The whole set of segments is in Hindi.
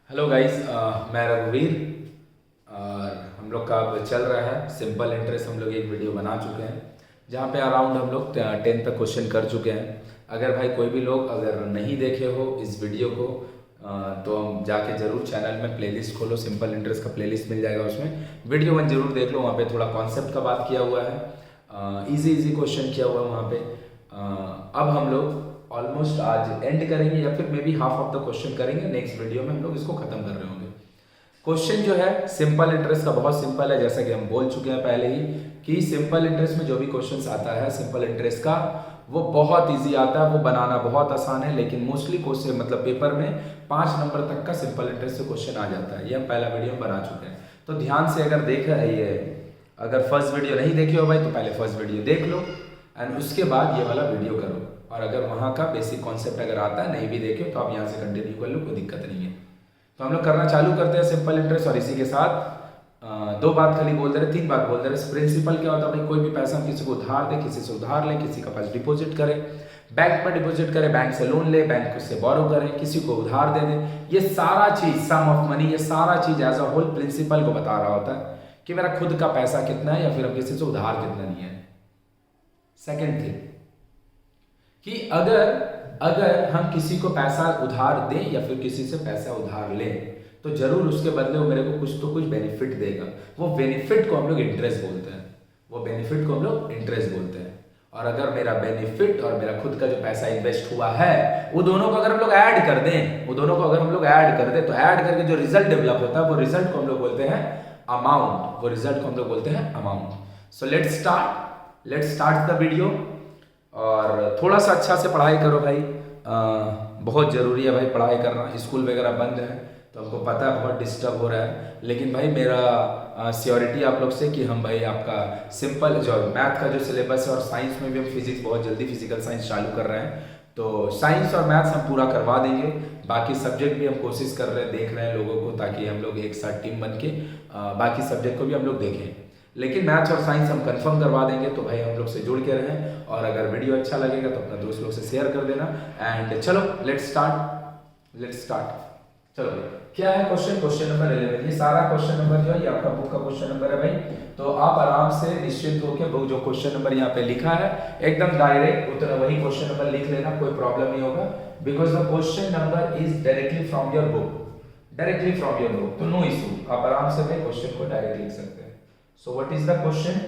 हेलो गाइस, मैं रघुवीर। और हम लोग का अब चल रहा है सिंपल इंटरेस्ट। हम लोग एक वीडियो बना चुके हैं जहाँ पे अराउंड हम लोग 10 तक क्वेश्चन कर चुके हैं। अगर भाई कोई भी लोग अगर नहीं देखे हो इस वीडियो को तो हम जाके ज़रूर चैनल में प्लेलिस्ट खोलो, सिंपल इंटरेस्ट का प्लेलिस्ट मिल जाएगा। उसमें वीडियो 1 जरूर देख लो, वहाँ पे थोड़ा कॉन्सेप्ट का बात किया हुआ है, इजी क्वेश्चन किया हुआ है वहाँ पे। अब हम लोग ऑलमोस्ट आज एंड करेंगे या फिर may be half of the question करेंगे। नेक्स्ट वीडियो में हम लोग इसको खत्म कर रहे होंगे। क्वेश्चन जो है सिंपल इंटरेस्ट का बहुत सिंपल है, जैसा कि हम बोल चुके हैं पहले ही कि सिंपल इंटरेस्ट में जो भी क्वेश्चन आता है सिंपल इंटरेस्ट का वो बहुत इजी आता है, वो बनाना बहुत आसान है। लेकिन मोस्टली क्वेश्चन मतलब पेपर में 5 नंबर तक का सिंपल इंटरेस्ट से क्वेश्चन आ जाता है। ये हम पहला वीडियो में बना चुके हैं, तो ध्यान से अगर देख रही है, अगर फर्स्ट वीडियो नहीं देखे हो भाई तो पहले फर्स्ट वीडियो देख लो एंड उसके बाद ये वाला वीडियो करो। और अगर वहाँ का बेसिक कॉन्सेप्ट अगर आता है नहीं भी देखे तो आप यहाँ से कंटिन्यू कर लो, कोई दिक्कत नहीं है। तो हम लोग करना चालू करते हैं सिंपल इंटरेस्ट। और इसी के साथ 2 बात खाली बोल दे रहे, 3 बात बोल दे रहे। प्रिंसिपल क्या होता है भाई, कोई भी पैसा हम किसी को उधार दे, किसी से उधार लें, किसी का पास डिपॉजिट करें, बैंक में डिपॉजिट करें, बैंक से लोन ले, बैंक से बोरो करें, किसी को उधार दे दें, ये सारा चीज सम ऑफ मनी, ये सारा चीज एज अ होल प्रिंसिपल को बता रहा होता है कि मेरा खुद का पैसा कितना है या फिर हम किसी से उधार कितना नहीं है। सेकेंड थिंग कि अगर हम किसी को पैसा उधार दें या फिर किसी से पैसा उधार लें तो जरूर उसके बदले वो मेरे को कुछ तो कुछ बेनिफिट देगा। वो बेनिफिट को हम लोग इंटरेस्ट बोलते हैं, वो बेनिफिट को हम लोग इंटरेस्ट बोलते हैं। और अगर मेरा बेनिफिट और मेरा खुद का जो पैसा इन्वेस्ट हुआ है वो दोनों को अगर हम लोग ऐड कर दें, वो दोनों को अगर हम लोग ऐड कर दें तो ऐड करके जो रिजल्ट डेवलप होता है वो रिजल्ट को हम लोग बोलते हैं अमाउंट, वो रिजल्ट को हम लोग बोलते हैं amount. So let's start the video. और थोड़ा सा अच्छा से पढ़ाई करो भाई, बहुत ज़रूरी है भाई पढ़ाई करना। स्कूल वगैरह बंद है तो हमको पता है बहुत डिस्टर्ब हो रहा है, लेकिन भाई मेरा श्योरिटी आप लोग से कि हम भाई आपका सिंपल जो मैथ का जो सिलेबस है और साइंस में भी हम फिजिक्स बहुत जल्दी फिजिकल साइंस चालू कर रहे हैं, तो साइंस और मैथ्स हम पूरा करवा देंगे। बाकी सब्जेक्ट भी हम कोशिश कर रहे हैं, देख रहे हैं लोगों को, ताकि हम लोग एक साथ टीम बन के बाकी सब्जेक्ट को भी हम लोग देखें। लेकिन मैथ्स और साइंस हम कंफर्म करवा देंगे, तो भाई हम लोग से जुड़ के रहें। और अगर वीडियो अच्छा लगेगा तो अपना दोस्त लोग से शेयर कर देना। एंड चलो लेट्स स्टार्ट। चलो क्या है क्वेश्चन नंबर 11। ये सारा क्वेश्चन नंबर जो है ये आपका बुक का क्वेश्चन नंबर है भाई, तो आप आराम से निश्चिंत होकर बुक जो क्वेश्चन नंबर यहाँ पे लिखा है एकदम डायरेक्ट उतना वही क्वेश्चन नंबर लिख लेना, कोई प्रॉब्लम नहीं होगा। Because the question number is directly from your book, तो नो इशू, आप आराम से भाई क्वेश्चन को डायरेक्ट लिख सकते हैं। So what is the question,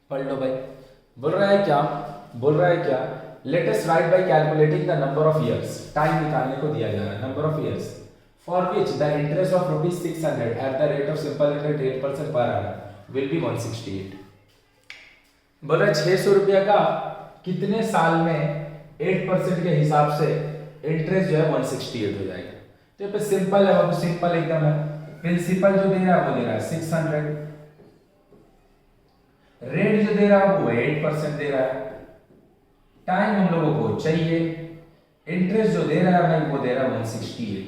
पढ़ लो भाई। बोल रहा है क्या let us right bye calculating the number of years. Time निकालने को दिया जा रहा है, number of years for which the interest of ₹600 eight the rate of simple interest 8% पर annum विल बी 168। बोल रहा है 600 रुपया का कितने साल में 8% के हिसाब से इंटरेस्ट जो है 168 हो जाएगा। तो ये पे सिंपल है, वो सिंपल एकदम है। प्रिंसिपल जो दे रहा है वो दे रहा है 600, रेट जो दे रहा है वो 8% दे रहा है, टाइम हम लोगों को चाहिए, इंटरेस्ट जो दे रहा है भाई वो दे रहा है 168,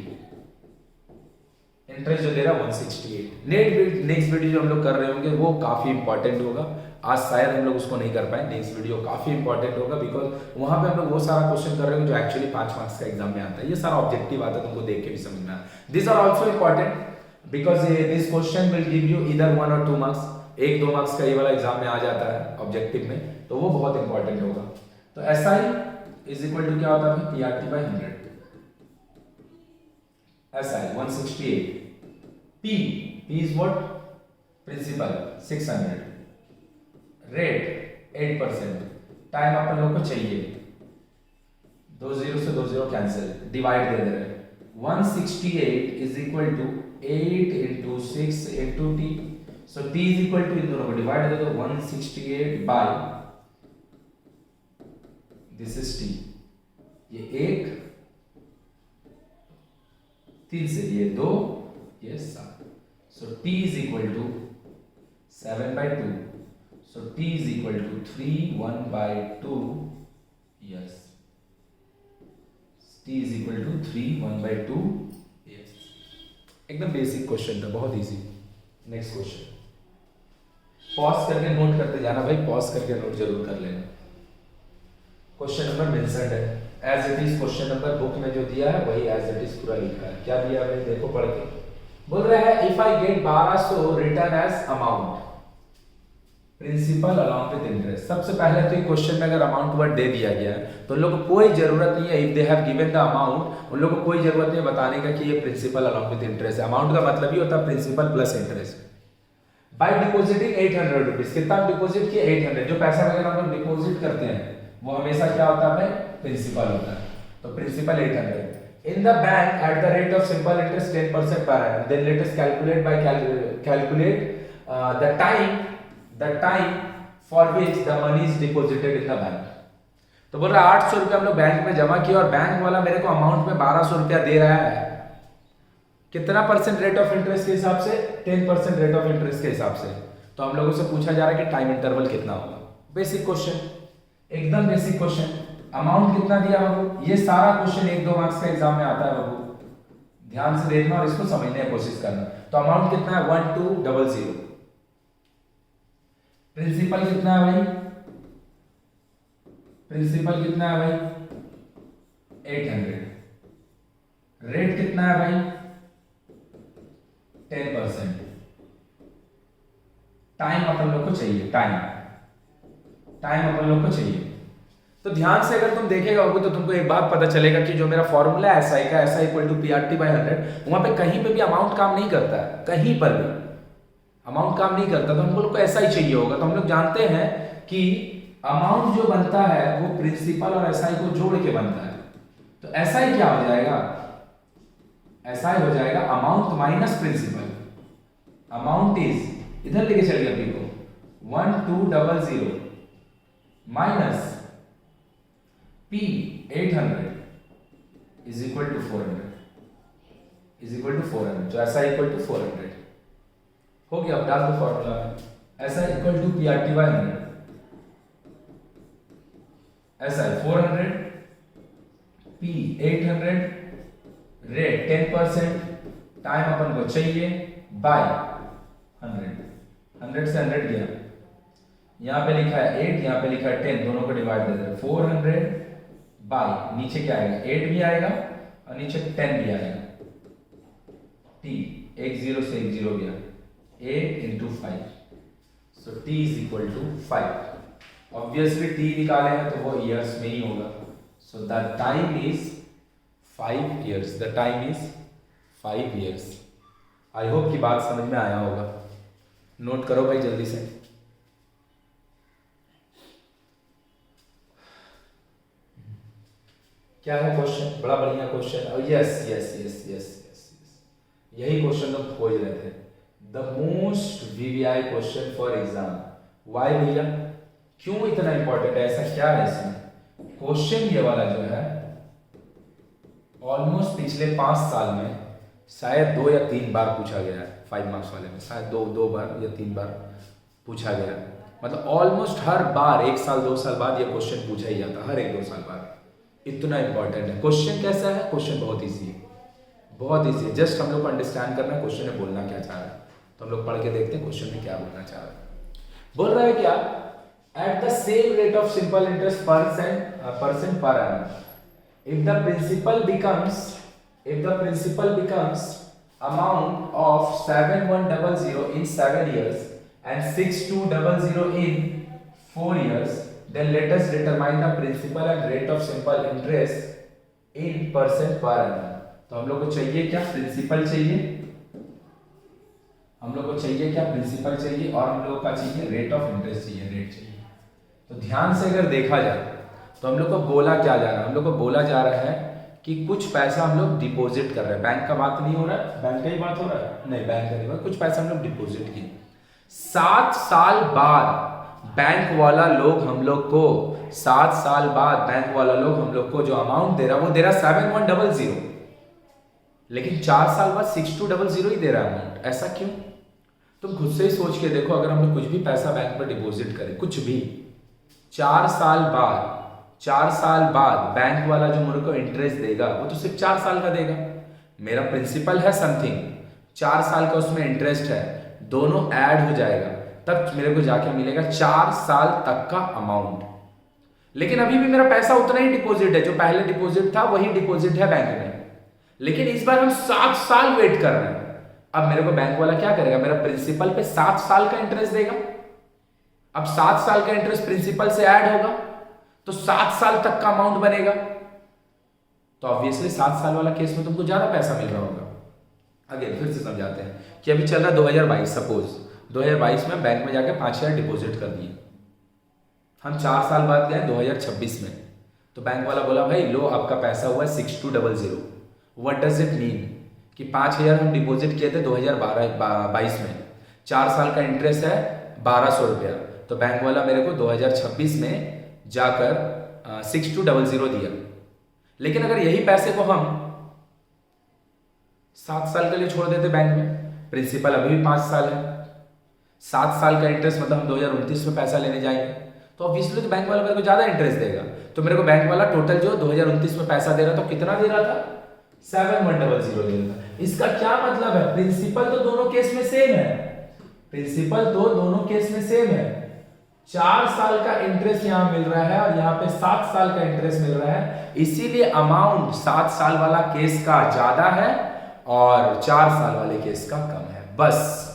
इंटरेस्ट जो दे रहा है 168। नेक्स्ट वीडियो जो हम लोग कर रहे होंगे वो काफी इंपॉर्टेंट होगा। आज शायद हम लोग उसको नहीं कर पाए, नेक्स्ट वीडियो काफी इंपॉर्टेंट होगा बिकॉज वहां पे हम लोग वो सारा क्वेश्चन कर रहे होंगे जो एक्चुअली 5 मार्क्स का एग्जाम में आता है। ये सारा ऑब्जेक्टिव आता है, तुमको देख के भी समझना। This are also important because this question will give you इधर 1 और 2 मार्क्स, 1-2 मार्क्स का ये वाला एग्जाम में आ जाता है ऑब्जेक्टिव में, तो वो बहुत इंपॉर्टेंट होगा। तो SI इज इक्वल टू क्या होता है PRT by 100, SI 168, P is what principal 600, rate 8%, time अपन लोग को चाहिए, 2 0 से 2 0 कैंसिल, डिवाइड दे दे रहे हैं 168 is equal to 8 into 6 into T। So T is equal to इन दोनों को डिवाइड दे दो 168 बाय दिस इज T, ये 1 3 से ये 2 ये 7। So T is equal to 7/2, so T is equal to 3 1/2 yes, T is equal to 3 1/2 yes. एकदम बेसिक क्वेश्चन था, बहुत इजी। नेक्स्ट क्वेश्चन, पॉज करके नोट करते जाना भाई, पॉज करके नोट जरूर कर लेना। क्वेश्चन नंबर मेंशन्ड है as it is question number book में जो दिया है वही एज इट इज पूरा लिखा है। क्या दिया है देखो पढ़ के। बोल रहा है if I get 1200 return as amount principal along with interest. सबसे पहले तो ये क्वेश्चन में अगर अमाउंट वर्ड दे दिया गया है तो उन लोग को कोई जरूरत नहीं है, if they have given the amount उन लोग को कोई जरूरत नहीं बताने का कि ये प्रिंसिपल अलॉन्ग विद इंटरेस्ट है। अमाउंट का मतलब ही होता है principal plus interest. By depositing 800 rupees, कितना डिपॉजिट किया 800। जो पैसा वगैरह हम लोग डिपॉजिट करते हैं वो हमेशा क्या होता है प्रिंसिपल होता है। तो principal 800 in the bank at the rate of simple interest 10% पर annum। Then let us calculate by calculate the time for which the money is deposited in the bank. तो बोल रहा है 800 रुपया हम लोग बैंक में जमा किया और बैंक वाला मेरे को अमाउंट में 1200 रुपया दे रहा है। कितना परसेंट रेट ऑफ इंटरेस्ट के हिसाब से 10% रेट ऑफ इंटरेस्ट के हिसाब से। तो हम लोगों से पूछा जा रहा है कि टाइम इंटरवल कितना होगा। बेसिक क्वेश्चन, एकदम बेसिक क्वेश्चन। अमाउंट कितना दिया बाबू, ये सारा क्वेश्चन 1-2 मार्क्स का एग्जाम में आता है बाबू, ध्यान से देखना और इसको समझने की कोशिश करना। तो अमाउंट कितना है 1200। प्रिंसिपल कितना है भाई, प्रिंसिपल कितना है भाई 800। रेट कितना है भाई 10%। टाइम अपन लोग को चाहिए, टाइम अपन लोग को चाहिए। तो ध्यान से अगर तुम देखेगा होगे तो तुमको एक बात पता चलेगा कि जो मेरा फॉर्मूला है SI का SI इक्वल टू PRT/100 वहां पे कहीं पे भी अमाउंट काम नहीं करता है, कहीं पर भी अमाउंट काम नहीं करता। तो हम लोग को SI चाहिए होगा। तो हम लोग जानते हैं कि अमाउंट जो बनता है वो प्रिंसिपल और SI को जोड़ के बनता है। तो SI क्या हो जाएगा, SI हो जाएगा amount minus principal. Amount is इधर लेके चलिए अपनी को 1200 minus P 800 is equal to 400 is equal to 400। तो SI इक्वल टू 400 हो गया। अब डाल दो फॉर्मूला में SI equal to PRT/100। SI 400 P 800 rate 10%, time अपन को चाहिए बाय 100 से 100 गया, यहां पे लिखा है 8 यहां पे लिखा है 10, दोनों को डिवाइड दे दे 400 बाय नीचे क्या आएगा 8 भी आएगा और नीचे 10 भी आएगा। T एक 0 से एक 0 गया 8 into 5, so T is equal to 5। Obviously T निकाले हैं तो वो years में ही होगा। So the time is 5 years। The time is 5 years। I hope की बात समझ में आया होगा। नोट करो भाई जल्दी से। क्या है क्वेश्चन, बड़ा बढ़िया question. Yes yes yes yes yes यही क्वेश्चन लोग खोज रहे थे। The most VVI question for exam. Why भैया, क्यों इतना इंपॉर्टेंट है, ऐसा क्या है इसमें? क्वेश्चन ये वाला जो है ऑलमोस्ट पिछले 5 साल में शायद 2 या 3 बार पूछा गया है। 5 मार्क्स वाले में शायद 2 बार या 3 बार पूछा गया। मतलब ऑलमोस्ट हर बार 1 साल 2 साल बाद ये क्वेश्चन पूछा ही जाता, हर 1-2 साल बाद। इतना इंपॉर्टेंट है। क्वेश्चन कैसा है, क्वेश्चन बहुत ईजी है, बहुत ईजी है। जस्ट हम लोग को अंडरस्टैंड करना है क्वेश्चन में बोलना क्या चाह रहा है। तो हम लोग पढ़ के देखते हैं क्वेश्चन में क्या बोलना चाह रहा है। बोल रहा है क्या, eight the same rate of simple interest percent पर annum if the principal becomes amount of 7100 in 7 years and 6200 in 4 years, then let us determine the principal and rate of simple interest in percent per annum। तो हम लोग को चाहिए क्या, प्रिंसिपल चाहिए, हम लोग को चाहिए क्या, प्रिंसिपल चाहिए, और हम लोग का चाहिए रेट ऑफ इंटरेस्ट चाहिए, रेट चाहिए। तो ध्यान से अगर देखा जाए तो हम लोग को बोला क्या जा रहा है, हम लोग को बोला जा रहा है कि कुछ पैसा हम लोग डिपॉजिट कर रहे हैं। बैंक का बात नहीं हो रहा है, बैंक का ही बात हो रहा है, नहीं बैंक का नहीं हो रहा, कुछ पैसा हम लोग डिपॉजिट किए। 7 साल बाद बैंक वाला लोग हम लोग को 7 साल बाद बैंक वाला लोग हम लोग को जो अमाउंट दे रहा है वो दे रहा है 7100, लेकिन 4 साल बाद 6200 ही दे रहा है अमाउंट। ऐसा क्यों? तुम खुद से ही सोच के देखो। अगर हम लोग कुछ भी पैसा बैंक पर डिपॉजिट करें, कुछ भी, 4 साल बाद बैंक वाला जो मेरे को इंटरेस्ट देगा वो तो सिर्फ 4 साल का देगा। मेरा प्रिंसिपल है समथिंग, 4 साल का उसमें इंटरेस्ट है, दोनों ऐड हो जाएगा तब मेरे को जाके मिलेगा 4 साल तक का अमाउंट। लेकिन अभी भी मेरा पैसा उतना ही डिपॉजिट है, जो पहले डिपॉजिट था वही डिपॉजिट है बैंक में। लेकिन इस बार हम 7 साल वेट कर रहे हैं। अब मेरे को बैंक वाला क्या करेगा, मेरा प्रिंसिपल पे 7 साल का इंटरेस्ट देगा। अब 7 साल का इंटरेस्ट प्रिंसिपल से ऐड होगा तो 7 साल तक का अमाउंट बनेगा। तो ऑब्वियसली 7 साल वाला केस में तुमको ज्यादा पैसा मिल रहा होगा। आगे फिर से समझाते हैं कि अभी चल रहा है 2022, सपोज 2022 में बैंक में जाके 5,000 डिपॉजिट कर दिए। हम 4 साल बाद गए 2026 में, तो बैंक वाला बोला भाई लो आपका पैसा हुआ 6200। व्हाट डज इट मीन कि 5,000 हम डिपॉजिट किए थे 2022 में, 4 साल का इंटरेस्ट है 1200 रुपया, तो बैंक वाला मेरे को 2026 में जाकर 6200 दिया। लेकिन अगर यही पैसे को हम 7 साल के लिए छोड़ देते बैंक में, प्रिंसिपल अभी भी 5 साल है, 7 साल का इंटरेस्ट मतलब हम 2029 में पैसा लेने जाएंगे, तो ऑब्वियसली तो बैंक वाला मेरे को ज्यादा इंटरेस्ट देगा। तो मेरे को बैंक वाला टोटल जो 2029 में पैसा दे रहा था, तो कितना दे रहा था, 7100 दे रहा था। इसका क्या मतलब है, प्रिंसिपल तो दोनों केस में सेम है, प्रिंसिपल तो दोनों केस में सेम है। 4 साल का इंटरेस्ट यहां मिल रहा है और यहां पे 7 साल का इंटरेस्ट मिल रहा है, इसीलिए अमाउंट 7 साल वाला केस का ज्यादा है और 4 साल वाले केस का कम है। बस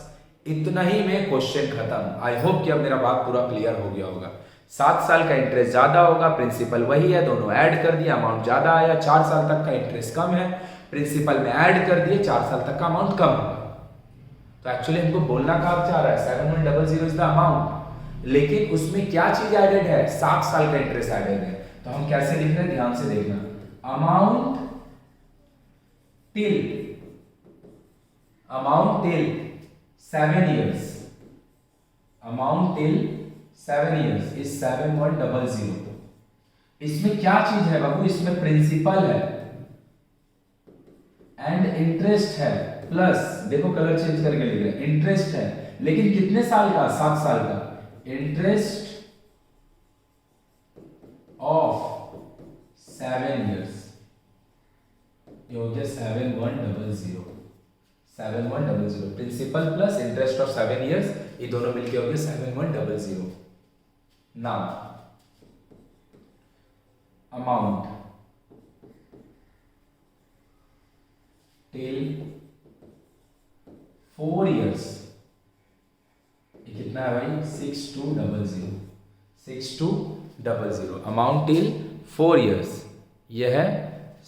इतना ही में क्वेश्चन खत्म। आई होप कि अब मेरा बात पूरा क्लियर हो गया होगा। 7 साल का इंटरेस्ट ज्यादा होगा, प्रिंसिपल वही है, दोनों ऐड कर दिया, अमाउंट ज्यादा आया। 4 साल तक का इंटरेस्ट कम है, प्रिंसिपल में ऐड कर दिए, 4 साल तक का अमाउंट कम होगा। तो एक्चुअली हमको बोलना कहाँ चाह रहा है, 7100 इज द अमाउंट, लेकिन उसमें क्या चीज एडेड है, 7 साल का इंटरेस्ट एडेड है। तो हम कैसे लिख रहे हैं, ध्यान से देखना, amount till 7 years, amount till 7 years is 7100। इसमें क्या चीज है बाबू, इसमें प्रिंसिपल है एंड इंटरेस्ट है, प्लस देखो कलर चेंज करके लिख रहे हैं, इंटरेस्ट है लेकिन कितने साल का, 7 साल का, इंटरेस्ट ऑफ 7 years, ये हो गया 7100 principal plus interest of 7 years, ये दोनों मिलके हो गए 7100। नाउ अमाउंट टिल 4 years, ये कितना है भाई, 6200 अमाउंट टिल 4 years, यह है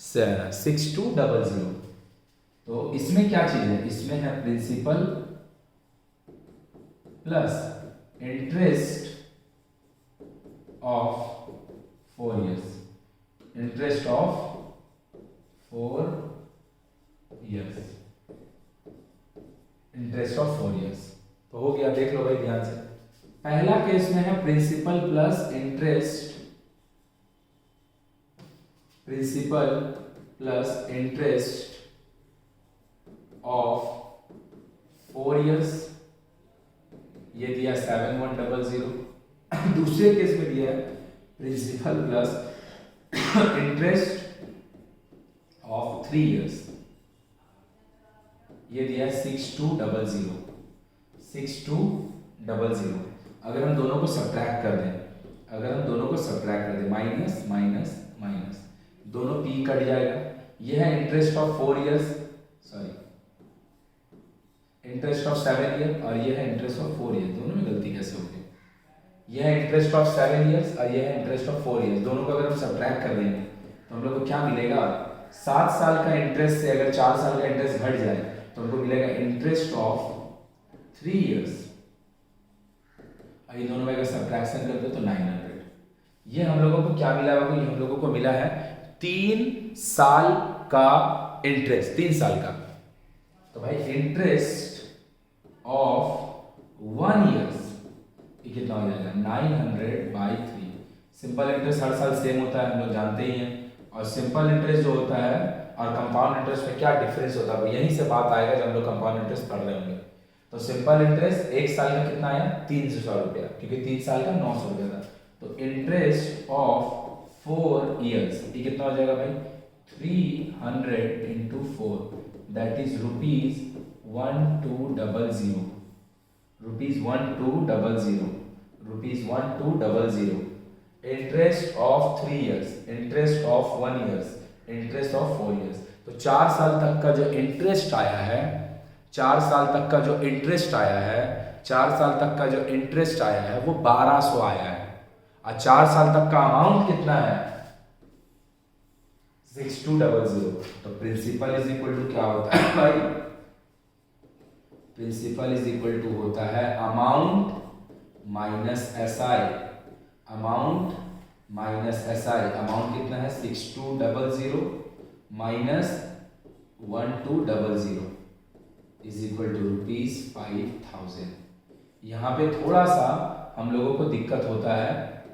6200। तो इसमें क्या चीज है, इसमें है principal plus interest of 4 years, interest of 4 years, interest of 4 years। तो हो गया, देख लो भाई ध्यान से। पहला केस में है principal plus interest, principal plus interest of 4 years, ये दिया 7100। दूसरे केस में दिया है principal plus interest of 3 years, ये दिया 6200। अगर हम दोनों को सब्ट्रैक्ट कर दें, माइनस माइनस माइनस, दोनों पी कट जाएगा। यह है interest of 4 years, sorry interest of 7 years, और यह है इंटरेस्ट ऑफ 4 years। दोनों में गलती कैसे होगी, यह है इंटरेस्ट ऑफ 7 years और यह है इंटरेस्ट ऑफ 4 years। दोनों को अगर हम सब्ट्रैक्ट कर देंगे तो हम लोग को क्या मिलेगा, 7 साल का इंटरेस्ट से अगर 4 साल का इंटरेस्ट घट जाए तो हमको मिलेगा इंटरेस्ट ऑफ 3 years, और ये दोनों में अगर सब्ट्रैक्शन करते तो 900। ये हम लोगों को क्या मिला बाबू, ये हम लोगों को मिला है 3 साल का इंटरेस्ट, 3 साल का। तो भाई इंटरेस्ट ऑफ 1 year, ये कितना हो जाएगा, 900/3। सिंपल इंटरेस्ट हर साल सेम होता है, हम लोग जानते ही हैं, और सिंपल इंटरेस्ट जो होता है और कंपाउंड इंटरेस्ट में क्या डिफरेंस होता है, यहीं से बात आएगा जब हम लोग कंपाउंड इंटरेस्ट पढ़ रहे होंगे। तो सिंपल इंटरेस्ट 1 साल का कितना आया, 300 रुपया, क्योंकि 3 साल का 900 रुपया था। तो इंटरेस्ट ऑफ 4 years, ये कितना हो जाएगा भाई, 300 into 4, that is rupees 1200, rupees 1200। Interest of 3 years, interest of 1 years, interest of 4 years. तो 4 साल तक का जो इंटरेस्ट आया है, 4 साल तक का जो इंटरेस्ट आया है, 4 साल तक का जो इंटरेस्ट आया है वो 1200 आया है। और 4 साल तक का अमाउंट कितना है? 6200। तो प्रिंसिपल इज इक्वल टू क्या होता है भाई? प्रिंसिपल इज इक्वल टू होता है amount minus SI, amount minus SI। Amount कितना है? 6200 माइनस 1200 इज इक्वल टू ₹5000। यहाँ पे थोड़ा सा हम लोगों को दिक्कत होता है,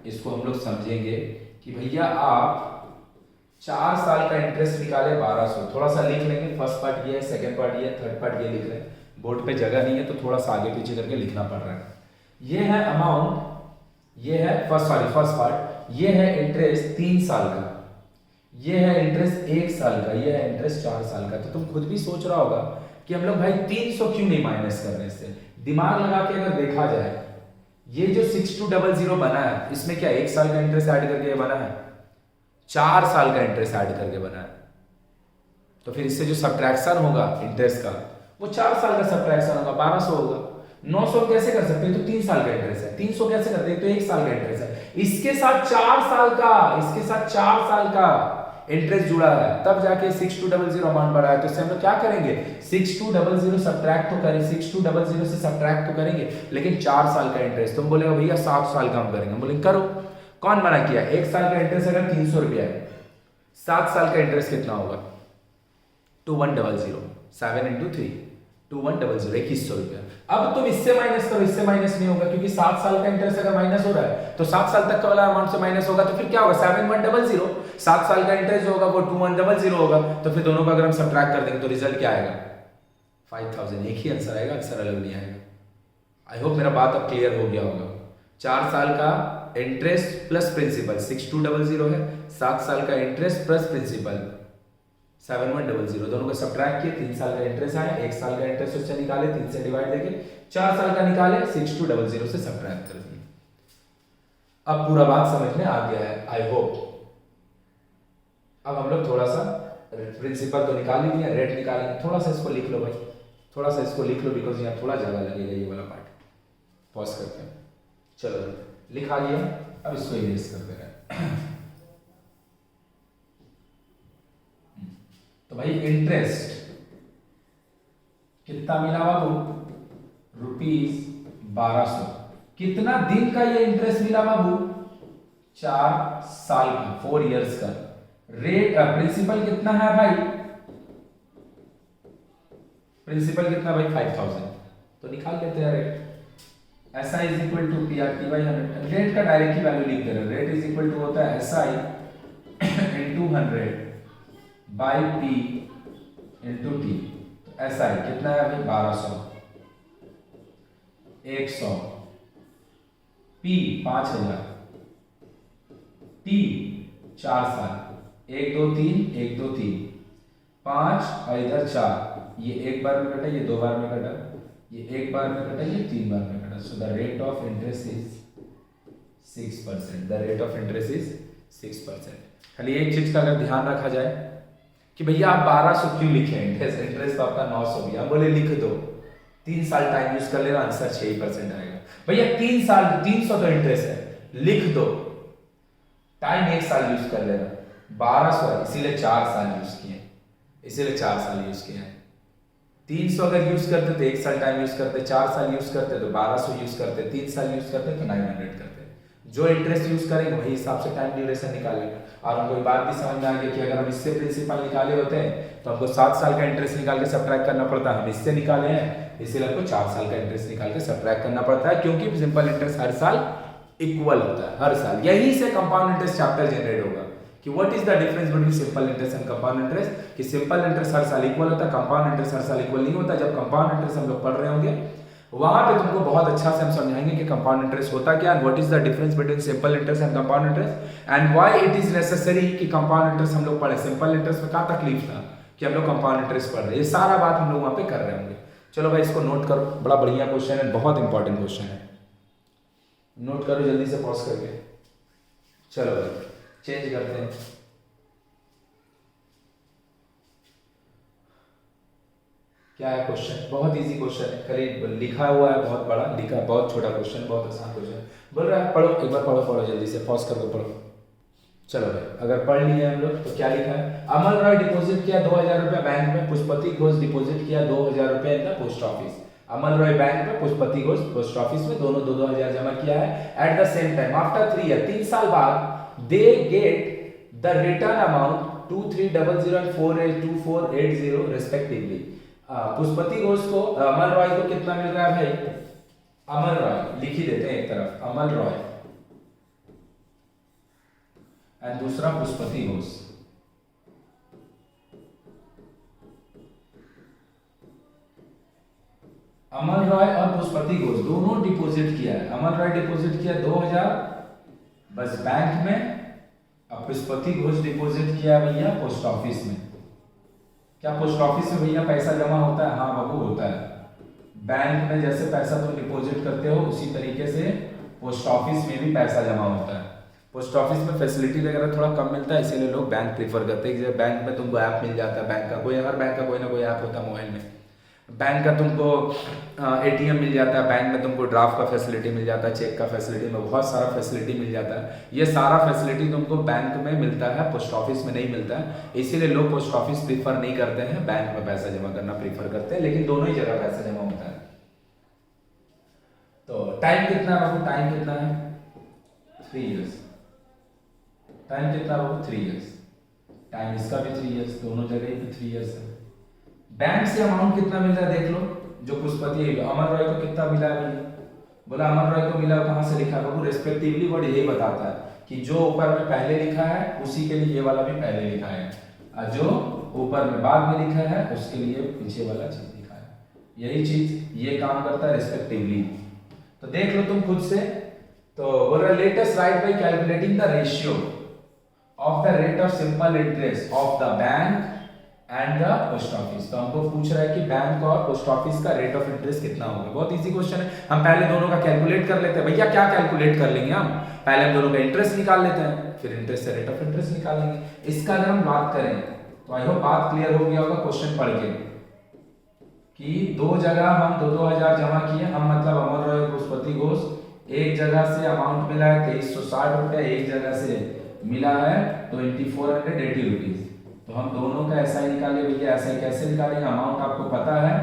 इसको हम लोग समझेंगे कि भैया आप 4 साल का इंटरेस्ट निकाले 1200। थोड़ा सा लिख लेंगे, फर्स्ट पार्ट ये है, सेकंड पार्ट ये है, थर्ड पार्ट ये लिख रहे हैं। बोर्ड पे जगह नहीं है तो थोड़ा सा आगे पीछे करके लिखना पड़ रहा है। ये है अमाउंट, ये है फर्स्ट पार्ट, ये है इंटरेस्ट 3 साल का, ये है इंटरेस्ट 1 साल का, ये है इंटरेस्ट 4 साल का। तो तुम खुद भी सोच रहा होगा कि हम लोग भाई 300 क्यों नहीं माइनस कर रहे इससे। दिमाग लगा के अगर देखा जाए, ये जो 6200 बना है इसमें क्या 1 साल का इंटरेस्ट ऐड करके ये बना है? 4 साल का इंटरेस्ट ऐड करके बना है। तो फिर इससे जो सब्ट्रैक्शन होगा इंटरेस्ट का वो 4 साल का सब्ट्रैक्शन होगा, 1200 होगा। 900 कैसे कर सकते हैं? तो 3 साल का इंटरेस्ट है। 300 कैसे करते हैं? तो 1 साल का इंटरेस्ट है। इसके साथ 4 साल का, इसके साथ 4 साल का इंटरेस्ट जुड़ा है, तब जाके 6200 अमाउंट बढ़ा है। तो इससे हम लोग क्या करेंगे? 6200 सब्ट्रैक्ट तो करें, 6200 से सब्ट्रैक्ट तो करेंगे, लेकिन 4 साल का इंटरेस्ट। तुम बोलेगा भैया 7 साल का हम करेंगे, बोलेंगे करो। कौन मना किया? 1 साल का इंटरेस्ट अगर 300 रुपया है, 7 साल का इंटरेस्ट कितना होगा? 2100, 7 into 3, 2100, 2100 रुपया। अब तुम इससे माइनस करो, इससे माइनस नहीं होगा क्योंकि 7 साल का इंटरेस्ट अगर माइनस हो रहा है तो 7 साल तक का वाला अमाउंट से माइनस होगा। तो फिर क्या होगा? 7100। 7 साल का इंटरेस्ट होगा वो 2100 होगा। तो फिर दोनों का अगर हम सब्ट्रैक्ट कर देंगे तो रिजल्ट क्या आएगा? 5000। एक ही आंसर आएगा, आंसर अलग नहीं आएगा। आई होप मेरा बात अब क्लियर हो गया होगा। 4 साल का इंटरेस्ट प्लस प्रिंसिपल 6200 है, 7 साल का इंटरेस्ट प्लस प्रिंसिपल 7100, दोनों को सब्ट्रैक्ट किए, 3 साल का इंटरेस्ट आया, 1 साल का इंटरेस्ट उससे निकाले, 3 से डिवाइड देके 4 साल का निकाले, 6200 से सब्ट्रैक्ट कर दिए। अब पूरा बात समझ में आ गया है, आई होप। अब हम लोग थोड़ा सा प्रिंसिपल तो निकाल ही दिया, रेट निकालेंगे। थोड़ा सा इसको लिख लो भाई, थोड़ा सा इसको लिख लो, बिकॉज यहाँ थोड़ा ज्यादा लगेगा ये वाला पार्ट। पॉज करते हैं, चलो लिखा लिया, अब इसको इरेज करते रहे। तो भाई इंटरेस्ट कितना मिला बाबू? ₹1200। कितना दिन का ये इंटरेस्ट मिला बाबू? 4 साल का, 4 इयर्स का। रेट प्रिंसिपल कितना है भाई? प्रिंसिपल कितना भाई? 5000। तो निकाल लेते हैं rate. SI is equal to PRT by 100। Rate का डायरेक्ट ही वैल्यू लिख दे रहे हैं। रेट इज इक्वल टू होता है SI into 100 by P into T। तो SI कितना है भाई? 1200, 100, P 5000, T 4 साल, 1 2 3 1 2 3 5 और इधर 4। ये एक बार में कटा, ये 2 बार में कटा, ये एक बार में कटा, ये 3 बार में कटा। So the rate of interest is 6%। The rate of interest is 6%। खाली एक चीज का अगर ध्यान रखा जाए कि भैया आप 1200 क्यों लिखे? इंटरेस्ट तो आपका 900 भी। हम बोले लिख दो, 3 साल टाइम यूज कर लेना, आंसर 6% आएगा। भैया 3 साल 300 तो इंटरेस्ट है, लिख दो, टाइम 1 साल यूज कर लेना, 1200 है इसीलिए 4 साल यूज किए, इसीलिए 4 साल यूज किए हैं। 300 अगर यूज करते तो 1 साल टाइम यूज करते, 4 साल यूज करते तो 1200 यूज करते, 3 साल यूज करते तो 900 करते। जो इंटरेस्ट यूज करेंगे वही हिसाब से टाइम ड्यूरेशन निकालेंगे। और हमको ये बात भी समझ में आ गई कि अगर हम इससे प्रिंसिपल निकाले होते हैं तो हमको 7 साल का इंटरेस्ट निकाल के सब्ट्रैक्ट करना पड़ता है। हम इससे निकाले हैं इसीलिए हमको 4 साल का इंटरेस्ट निकाल के सब्ट्रैक्ट करना पड़ता है, क्योंकि सिंपल इंटरेस्ट हर साल इक्वल होता है, हर साल। यही से कंपाउंड इंटरेस्ट चैप्टर जनरेट होगा कि what is the difference between simple interest and compound interest. कि सिंपल इंटरेस्ट हर साल इक्वल होता है, कंपाउंड इंटरेस्ट हर साल इक्वल नहीं होता। जब कंपाउंड इंटरेस्ट हम लोग पढ़ रहे होंगे वहां पे तुमको बहुत अच्छा से हम समझाएंगे कि कंपाउंड इंटरेस्ट होता क्या, and what is the difference between simple interest and compound interest, and why it is necessary कि कंपाउंड इंटरेस्ट हम लोग पढ़े। सिंपल इंटरेस्ट में क्या तकलीफ था कि हम लोग कंपाउंड इंटरेस्ट पढ़ रहे हैं, ये सारा बात हम लोग वहां पे कर रहे होंगे। चलो भाई इसको नोट करो, बड़ा बढ़िया क्वेश्चन है, बहुत इंपॉर्टेंट क्वेश्चन है, नोट करो जल्दी से पॉज करके। चलो चेंज करते हैं। क्या है क्वेश्चन? बहुत इजी क्वेश्चन है, खाली लिखा हुआ है बहुत बड़ा, लिखा बहुत छोटा क्वेश्चन, बहुत आसान क्वेश्चन बोल रहा है। पढ़ो एक बार, पढ़ो जल्दी से, पॉज कर दो, पढ़ो। चलो भाई, अगर पढ़ लिए हम लोग तो क्या लिखा है? अमल रॉय डिपॉजिट किया 2000 रुपया बैंक में, पुष्पति घोष डिपॉजिट किया 2000 रुपया in the post office. Amal Roy bank में, पुष्पति घोष पोस्ट ऑफिस में, दोनों 2-2000 जमा किया है। At the same time after 3 year, 3 साल बाद they get the return amount 2300 and 2480 respectively. Pushpati Ghosh को, अमल रॉय को कितना मिल रहा है भाई? अमल रॉय लिख ही देते हैं एक तरफ, अमल रॉय, एंड दूसरा पुष्पति घोष। अमल रॉय और पुष्पति घोष दोनों डिपॉजिट किया है। अमल रॉय डिपॉजिट किया 2000 बस बैंक में, अब पुष्पति घोष डिपॉजिट किया भैया पोस्ट ऑफिस में। क्या पोस्ट ऑफिस में भैया पैसा जमा होता है? हाँ बाबू होता है। बैंक में जैसे पैसा तुम डिपॉजिट करते हो उसी तरीके से पोस्ट ऑफिस में भी पैसा जमा होता है। पोस्ट ऑफिस में फैसिलिटी वगैरह थोड़ा कम मिलता है, इसीलिए लोग बैंक प्रीफर करते हैं। जैसे बैंक में तुमको ऐप मिल जाता है, बैंक का कोई, हर बैंक का कोई ना कोई ऐप होता है मोबाइल में। बैंक का तुमको एटीएम मिल जाता है, बैंक में तुमको ड्राफ्ट का फैसिलिटी मिल जाता है, चेक का फैसिलिटी में, बहुत सारा फैसिलिटी मिल जाता है। ये सारा फैसिलिटी तुमको बैंक में मिलता है, पोस्ट ऑफिस में नहीं मिलता है। इसीलिए लोग पोस्ट ऑफिस प्रीफर नहीं करते हैं, बैंक में पैसा जमा करना प्रीफर करते हैं, लेकिन दोनों ही जगह पैसा जमा होता है। तो टाइम कितना है बाबू? टाइम कितना है? 3 इयर्स। टाइम कितना बाबू? 3 इयर्स। टाइम इसका भी 3 इयर्स, दोनों जगह भी 3 इयर्स है। बैंक से अमाउंट कितना मिल रहा है देख लो। जो पुष्पति अमर रॉय को कितना मिला है? बोला अमर रॉय को मिला, कहां से लिखा है बाबू? रेस्पेक्टिवली वर्ड यही बताता है कि जो ऊपर में पहले लिखा है उसी के लिए ये वाला भी पहले लिखा है, और जो ऊपर में बाद में लिखा है उसके लिए पीछे वाला चीज लिखा है। यही चीज ये काम करता है, रेस्पेक्टिवली। तो देख लो तुम खुद से। तो बोल रहा latest right bye calculating the ratio of the rate of simple interest of the bank and the post office. तो हमको पूछ रहा है कि बैंक और पोस्ट ऑफिस का रेट ऑफ इंटरेस्ट कितना होगा। बहुत इजी क्वेश्चन है। हम पहले दोनों का कैलकुलेट कर लेते हैं। भैया क्या कैलकुलेट कर लेंगे हम? पहले हम दोनों का इंटरेस्ट निकाल लेते हैं, फिर इंटरेस्ट से रेट ऑफ इंटरेस्ट निकालेंगे। इसका अगर हम बात करें तो आई होप बात क्लियर हो गया होगा क्वेश्चन पढ़ के, कि दो जगह हम 2-2000 जमा किए हम, मतलब अमर रॉय पुष्पति घोष। एक जगह से अमाउंट मिला है 2360 रुपया, एक जगह से मिला है 2480 रुपीज। तो हम दोनों का एसआई निकाले भैया। एसआई कैसे निकालेंगे? अमाउंट आपको पता है,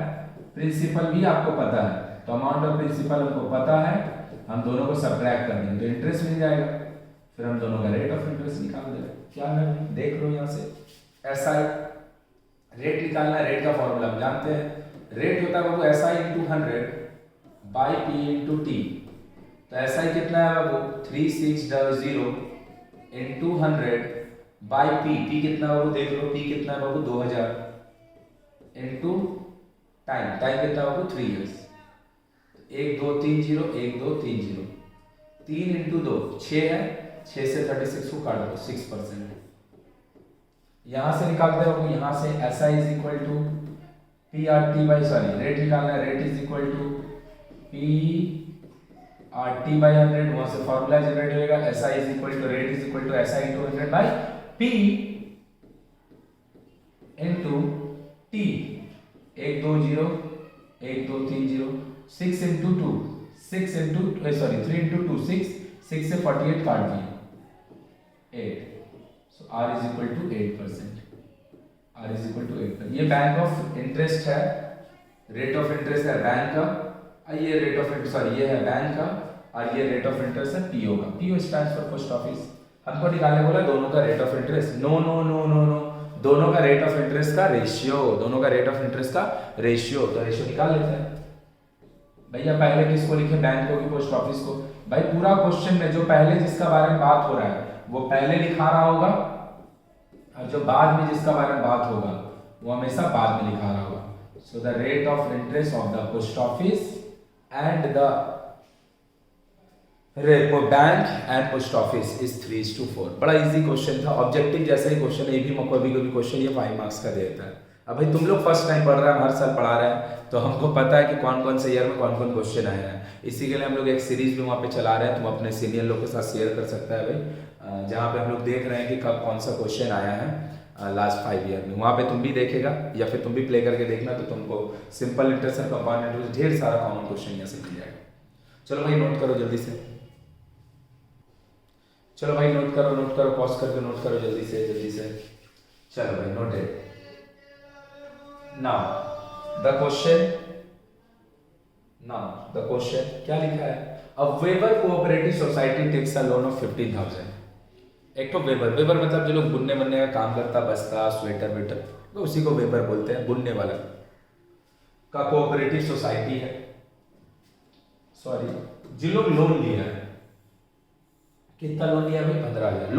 प्रिंसिपल भी आपको पता है, तो अमाउंट और प्रिंसिपल हमको पता है, हम दोनों को सब्ट्रैक्ट कर देंगे तो इंटरेस्ट मिल जाएगा। फिर हम दोनों का रेट ऑफ इंटरेस्ट निकाल देंगे। क्या है देख लो यहाँ से, एसआई रेट निकालना है। रेट का फॉर्मूला हम जानते हैं, रेट होता है बाबू SI into 100 by P into T. तो एसआई कितना है बाबू? 3600 इंटू 100 बाई पी। पी कितना बाबू देख लो, पी कितना है बाबू? 2000 इंटू टाइम। टाइम कितना बाबू? 3 इयर्स। 1 2 3 0 1 2 3 0, 3 इंटू 2 6 है, 6 से 36 को काट दो, 6%। यहां से निकालते हो, यहां से SI is equal to P R T by, sorry rate निकालना है, rate is equal to P R T by 100। वहां से फॉर्मूला जनरेट होगा, SI is equal to rate is equal to SI into 100 by P into T. 1 2 0 1 2 3 0, 6 into 2 6 into sorry 3 into 2 6, 6 से 48 काट दिए 8। So are is equal to 8%। R is equal to 8%। ये बैंक ऑफ इंटरेस्ट है, रेट ऑफ इंटरेस्ट है बैंक का, ये रेट ऑफ इंटरेस्ट, सॉरी ये है बैंक का, और ये रेट ऑफ इंटरेस्ट है पीओ का। PO stands for post office. हमको निकालने बोला दोनों का rate of interest. No no no no no, दोनों का रेट ऑफ इंटरेस्ट का रेशियो, दोनों का रेट ऑफ इंटरेस्ट का रेशियो। तो रेशियो निकाल लेते हैं भैया। पहले किसको लिखे? बैंक को कि पोस्ट ऑफिस को? भाई पूरा क्वेश्चन में जो पहले जिसका बारे में बात हो रहा है वो पहले लिखा रहा होगा, और जो बाद में जिसका बारे में बात होगा वो हमेशा बाद में लिखा रहा होगा। So the rate of interest of the post office and the repo bank and post office is 3:4। बड़ा इजी क्वेश्चन था, ऑब्जेक्टिव जैसा ही क्वेश्चन है। ये भी कभी कभी क्वेश्चन ये 5 मार्क्स का देता है। अब भाई तुम लोग फर्स्ट टाइम पढ़ रहे हैं, हर साल पढ़ा रहे हैं, तो हमको पता है कि कौन कौन से ईयर में कौन कौन क्वेश्चन आए हैं। इसी के लिए हम लोग एक सीरीज भी वहाँ पे चला रहे हैं, तुम अपने सीनियर लोग के साथ शेयर कर सकता है भाई। जहाँ पे हम लोग देख रहे हैं कि कब कौन सा क्वेश्चन आया है लास्ट 5 ईयर में, वहाँ पे तुम भी देखेगा या फिर तुम भी प्ले करके देखना, तो तुमको सिंपल इंटरेस्ट और कंपाउंड इंटरेस्ट ढेर सारा कॉमन क्वेश्चन यहाँ से मिल जाएगा। चलो भाई नोट करो जल्दी से, चलो भाई नोट करो, पॉज करके नोट करो जल्दी से। चलो भाई नोटेड। नाउ द क्वेश्चन क्या लिखा है? A weaver cooperative society takes a loan of 15,000। एक तो वेबर मतलब जो लोग बुनने बनने का काम करता, बस्ता स्वेटर वेटर, तो उसी को वेबर बोलते हैं, बुनने वाला का कोऑपरेटिव सोसाइटी है, सॉरी जिन लोग लोन लिया है। कितना लोन लिया भाई? 15,000।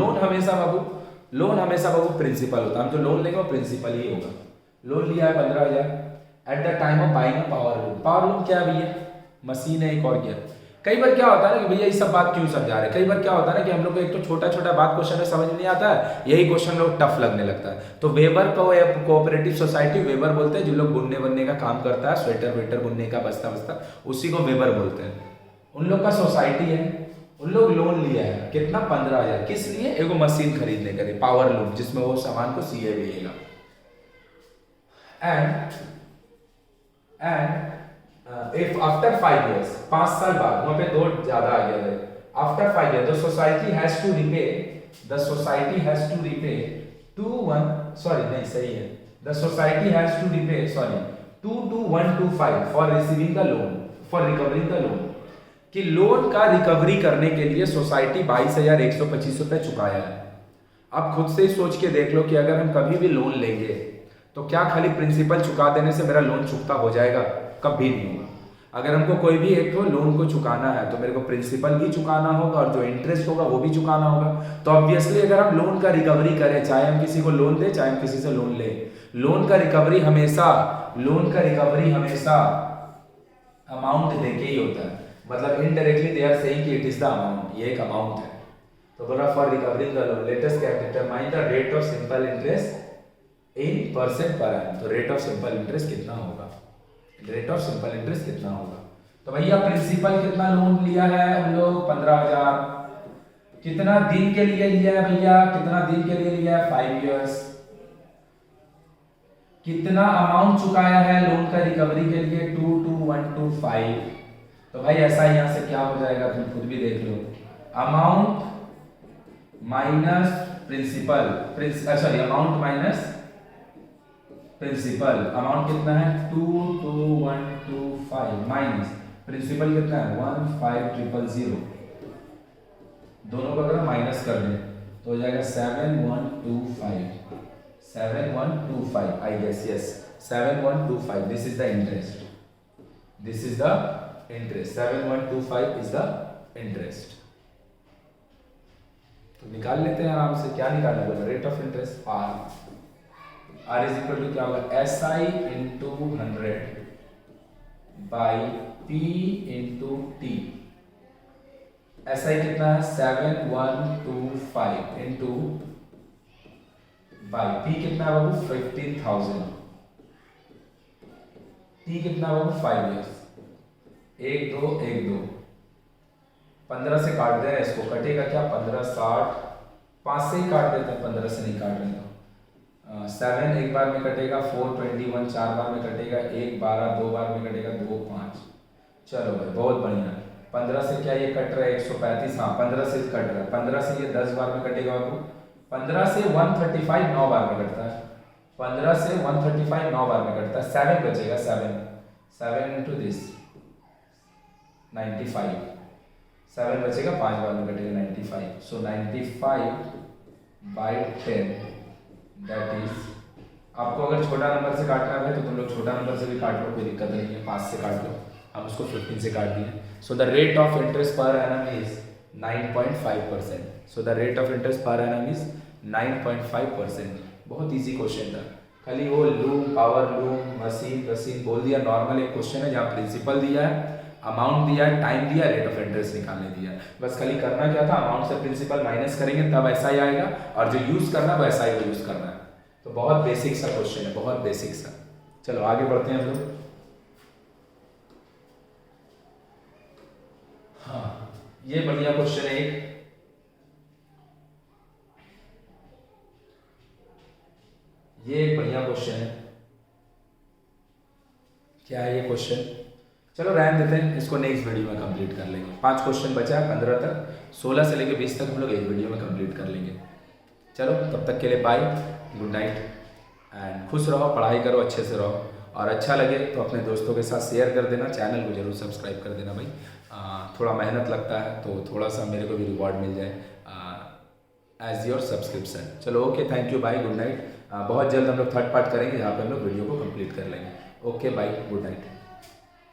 लोन हमेशा बाबू प्रिंसिपल होता है, हम जो लोन लेंगे वो प्रिंसिपल ही होगा। लोन लिया है 15,000 at the time of buying power loom क्या है भैया? मशीन है एक और क्या। कई बार क्या होता है ना कि भैया ये सब बात क्यों समझा रहे हैं, कई बार क्या होता है ना कि हम लोग को एक तो छोटा बात क्वेश्चन में समझ नहीं आता है, यही क्वेश्चन लोग टफ लगने लगता है। तो वेबर को कोऑपरेटिव सोसाइटी वेबर बोलते हैं, जो लोग बुनने बनने का काम करता है, स्वेटर वेटर बुनने का, बस्ता उसी को वेबर बोलते हैं। उन लोग का सोसाइटी है, उन लोग लोन लिया है कितना? 15,000। किस लिए? एगो मशीन खरीदने के लिए, पावर लूम, जिसमें वो सामान को सीए भेजेगा। एंड इफ आफ्टर 5 years, 5 साल बाद, वहां पे दो ज्यादा आ गया है, after 5 years the society has to repay 22125 for receiving the loan, for recovering the loan, कि लोन का रिकवरी करने के लिए सोसाइटी 22,125 रुपए चुकाया है। आप खुद से ही सोच के देख लो कि अगर हम कभी भी लोन लेंगे तो क्या खाली प्रिंसिपल चुका देने से मेरा लोन चुकता हो जाएगा? कभी नहीं होगा। अगर हमको कोई भी एक तो लोन को चुकाना है तो मेरे को प्रिंसिपल भी चुकाना होगा और जो इंटरेस्ट होगा वो भी चुकाना होगा। तो ऑब्वियसली अगर हम लोन का रिकवरी करें, चाहे हम किसी को लोन दे, चाहे हम किसी से लोन ले, लोन का रिकवरी हमेशा अमाउंट देके ही होता है। मतलब इनडायरेक्टली दे आर सेइंग कि इट इज द अमाउंट, ये एक अमाउंट है। तो बोला for recovering the loan let us determine the rate of simple interest in percent per annum. तो रेट ऑफ सिंपल इंटरेस्ट कितना होगा? तो भैया प्रिंसिपल कितना लोन लिया है हम लोग? 15,000। कितना दिन के लिए लिया है भैया? 5 years। कितना अमाउंट चुकाया है लोन का रिकवरी के लिए? 22125। तो भाई ऐसा यहां से क्या हो जाएगा, तुम खुद भी देख लो। अमाउंट माइनस प्रिंसिपल, अमाउंट कितना है? 22125 माइनस प्रिंसिपल कितना है? 15,000। दोनों को अगर माइनस कर दें तो हो जाएगा 7125 I guess, yes 7125। This is the interest 7125 is the interest. तो निकाल लेते हैं आराम से। क्या निकालना होगा? Rate of interest R is equal to क्या होगा? SI into 100 by P into T। SI कितना है? 7125 इंटू बाई P कितना है बाबू? 15,000। T कितना है बाबू? 5 years। 1 2 1 2 15 से काट दे रहे हैं इसको, कटेगा क्या? 15 60, 5 से ही काट देते हैं, 15 से नहीं काट रहे तो 7 एक बार में कटेगा, 4 21 4 बार में कटेगा, 1 12 2 बार में कटेगा, 2 5। चलो भाई बहुत बढ़िया। 15 से क्या ये कट रहा है? 135। हाँ 15 से कट रहा है, 15 से ये 10 बार में कटेगा बाबू। 15 से 135 9 बार में कटता है, 15 से 135 9 बार में कटता है। 7 बचेगा, 7 इंटू दिस 95, 7 बचेगा, 5 बार में कटेगा 95। सो 95 बाई 10 दैट इज, आपको अगर छोटा नंबर से काटना है तो तुम लोग छोटा नंबर से भी काट लो, कोई दिक्कत नहीं है, 5 से काट लो। हम उसको 15 से काट दिए। So the rate of interest per annum is 9.5%। So the rate of interest per annum is 9.5%। बहुत इजी क्वेश्चन था, खाली वो लूम, पावर लूम, मशीन बोल दिया। नॉर्मल एक क्वेश्चन है जहाँ प्रिंसिपल दिया है, अमाउंट दिया है, टाइम दिया, रेट ऑफ इंटरेस्ट निकालने दिया। बस खाली करना क्या था, अमाउंट से प्रिंसिपल माइनस करेंगे तब ऐसा ही आएगा, और जो यूज करना है वो ऐसा ही यूज करना है। तो बहुत बेसिक सा क्वेश्चन है, बहुत बेसिक सा। चलो आगे बढ़ते हैं हम लोग। हाँ ये बढ़िया क्वेश्चन है एक, ये एक बढ़िया क्वेश्चन है। क्या है ये क्वेश्चन? चलो रहने देते हैं, इसको नेक्स्ट वीडियो में कंप्लीट कर लेंगे। 5 क्वेश्चन बचा है 15 तक, 16 से लेकर 20 तक हम लोग एक वीडियो में कंप्लीट कर लेंगे। चलो तब तक के लिए बाय, गुड नाइट एंड खुश रहो, पढ़ाई करो, अच्छे से रहो, और अच्छा लगे तो अपने दोस्तों के साथ शेयर कर देना, चैनल को जरूर सब्सक्राइब कर देना भाई। थोड़ा मेहनत लगता है तो थोड़ा सा मेरे को भी रिवॉर्ड मिल जाए एज योर सब्सक्रिप्शन। चलो okay, thank you, bye, good night. बहुत जल्द हम लोग थर्ड पार्ट करेंगे, यहाँ पे हम लोग वीडियो को कंप्लीट कर लेंगे। Okay bye, good night.